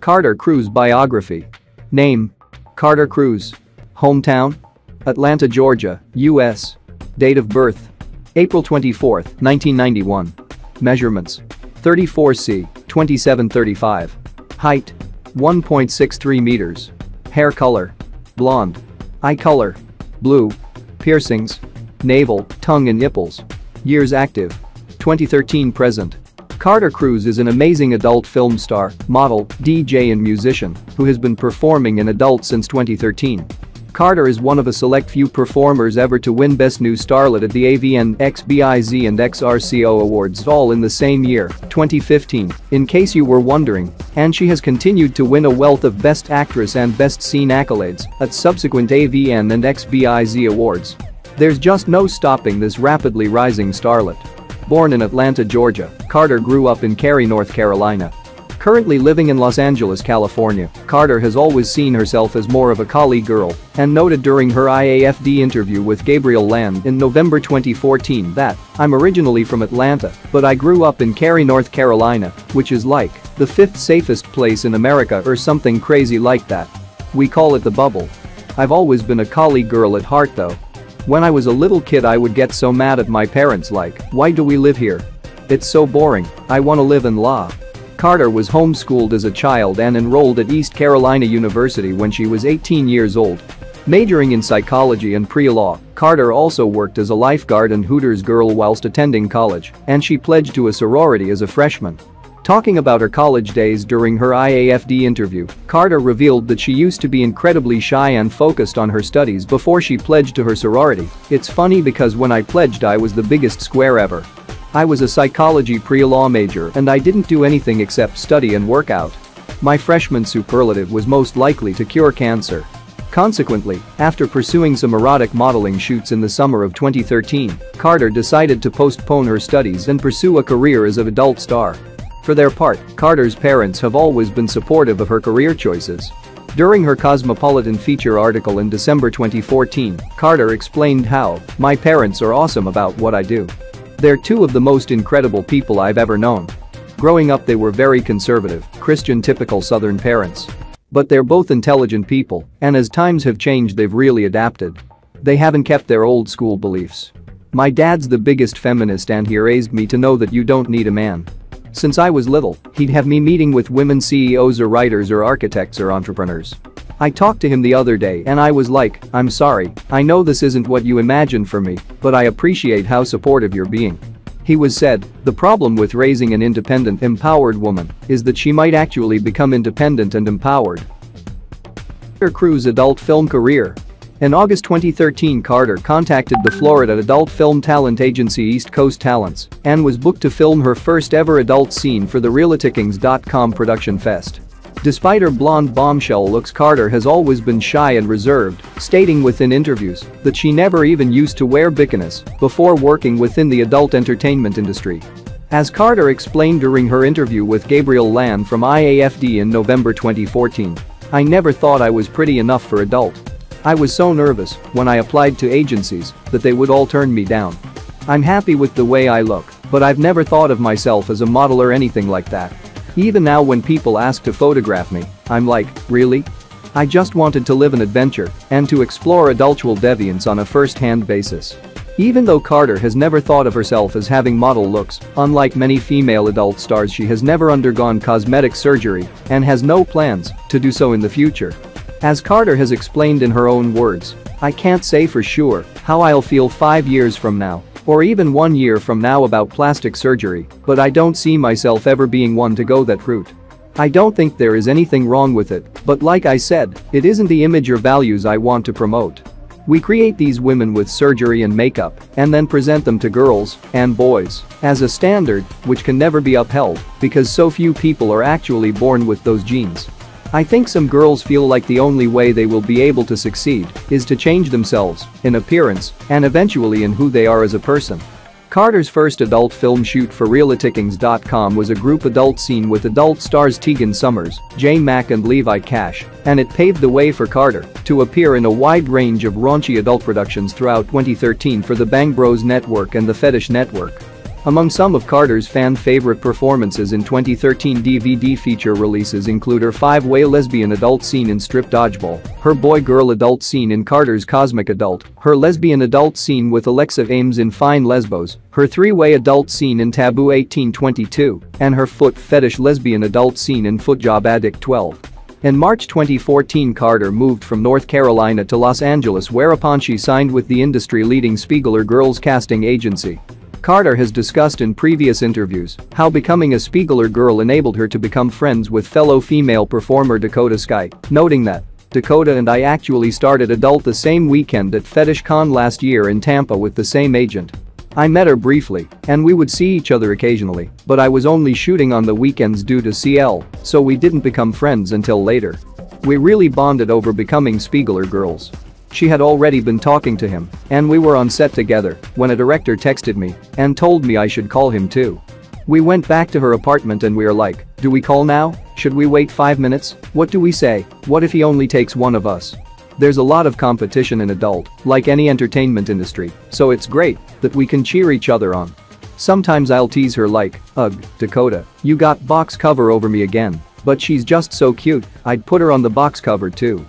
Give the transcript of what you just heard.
Carter Cruise Biography. Name: Carter Cruise. Hometown: Atlanta, Georgia, U.S. Date of birth: April 24, 1991. Measurements: 34 c. 2735. Height: 1.63 meters. Hair color: blonde. Eye color: blue. Piercings: navel, tongue and nipples. Years active: 2013 present. Carter Cruise is an amazing adult film star, model, DJ and musician who has been performing in adult since 2013. Carter is one of a select few performers ever to win Best New Starlet at the AVN, XBIZ and XRCO Awards all in the same year, 2015, in case you were wondering, and she has continued to win a wealth of Best Actress and Best Scene accolades at subsequent AVN and XBIZ Awards. There's just no stopping this rapidly rising starlet. Born in Atlanta, Georgia, Carter grew up in Cary, North Carolina. Currently living in Los Angeles, California, Carter has always seen herself as more of a colleague girl and noted during her IAFD interview with Gabriel Land in November 2014 that, "I'm originally from Atlanta, but I grew up in Cary, North Carolina, which is like the fifth safest place in America or something crazy like that. We call it the bubble. I've always been a colleague girl at heart though. When I was a little kid I would get so mad at my parents like, why do we live here? It's so boring, I want to live in law." Carter was homeschooled as a child and enrolled at East Carolina University when she was 18 years old. Majoring in psychology and pre-law, Carter also worked as a lifeguard and Hooters girl whilst attending college, and she pledged to a sorority as a freshman. Talking about her college days during her IAFD interview, Carter revealed that she used to be incredibly shy and focused on her studies before she pledged to her sorority. "It's funny because when I pledged I was the biggest square ever. I was a psychology pre-law major and I didn't do anything except study and work out. My freshman superlative was most likely to cure cancer." Consequently, after pursuing some erotic modeling shoots in the summer of 2013, Carter decided to postpone her studies and pursue a career as an adult star. For their part, Carter's parents have always been supportive of her career choices. During her Cosmopolitan feature article in December 2014, Carter explained how, "My parents are awesome about what I do. They're two of the most incredible people I've ever known. Growing up they were very conservative, Christian typical Southern parents. But they're both intelligent people, and as times have changed they've really adapted. They haven't kept their old school beliefs. My dad's the biggest feminist and he raised me to know that you don't need a man. Since I was little, he'd have me meeting with women CEOs or writers or architects or entrepreneurs. I talked to him the other day and I was like, I'm sorry, I know this isn't what you imagined for me, but I appreciate how supportive you're being." He was said, "The problem with raising an independent, empowered woman is that she might actually become independent and empowered." Carter Cruise adult film career. In August 2013, Carter contacted the Florida adult film talent agency East Coast Talents and was booked to film her first ever adult scene for the Realtyckings.com production fest. Despite her blonde bombshell looks, Carter has always been shy and reserved, stating within interviews that she never even used to wear bikinis before working within the adult entertainment industry. As Carter explained during her interview with Gabriel Land from IAFD in November 2014, "I never thought I was pretty enough for adult. I was so nervous when I applied to agencies that they would all turn me down. I'm happy with the way I look, but I've never thought of myself as a model or anything like that. Even now when people ask to photograph me, I'm like, really? I just wanted to live an adventure and to explore adultual deviance on a first-hand basis." Even though Carter has never thought of herself as having model looks, unlike many female adult stars she has never undergone cosmetic surgery and has no plans to do so in the future. As Carter has explained in her own words, "I can't say for sure how I'll feel 5 years from now or even 1 year from now about plastic surgery, but I don't see myself ever being one to go that route. I don't think there is anything wrong with it, but like I said, it isn't the image or values I want to promote. We create these women with surgery and makeup and then present them to girls and boys as a standard which can never be upheld because so few people are actually born with those genes. I think some girls feel like the only way they will be able to succeed is to change themselves in appearance and eventually in who they are as a person." Carter's first adult film shoot for Realtyckings.com was a group adult scene with adult stars Tegan Summers, J Mack and Levi Cash, and it paved the way for Carter to appear in a wide range of raunchy adult productions throughout 2013 for the Bang Bros Network and the Fetish Network. Among some of Carter's fan-favorite performances in 2013 DVD feature releases include her five-way lesbian adult scene in Strip Dodgeball, her boy-girl adult scene in Carter's Cosmic Adult, her lesbian adult scene with Alexa Ames in Fine Lesbos, her three-way adult scene in Taboo 1822, and her foot fetish lesbian adult scene in Footjob Addict 12. In March 2014, Carter moved from North Carolina to Los Angeles, whereupon she signed with the industry-leading Spiegler Girls casting agency. Carter has discussed in previous interviews how becoming a Spiegler girl enabled her to become friends with fellow female performer Dakota Sky, noting that Dakota and I actually started adult the same weekend at Fetish Con last year in Tampa with the same agent. I met her briefly, and we would see each other occasionally, but I was only shooting on the weekends due to CL, so we didn't become friends until later. We really bonded over becoming Spiegler girls. She had already been talking to him, and we were on set together when a director texted me and told me I should call him too. We went back to her apartment and we're like, do we call now? Should we wait 5 minutes? What do we say? What if he only takes one of us? There's a lot of competition in adult, like any entertainment industry, so it's great that we can cheer each other on. Sometimes I'll tease her like, ugh, Dakota, you got box cover over me again, but she's just so cute, I'd put her on the box cover too.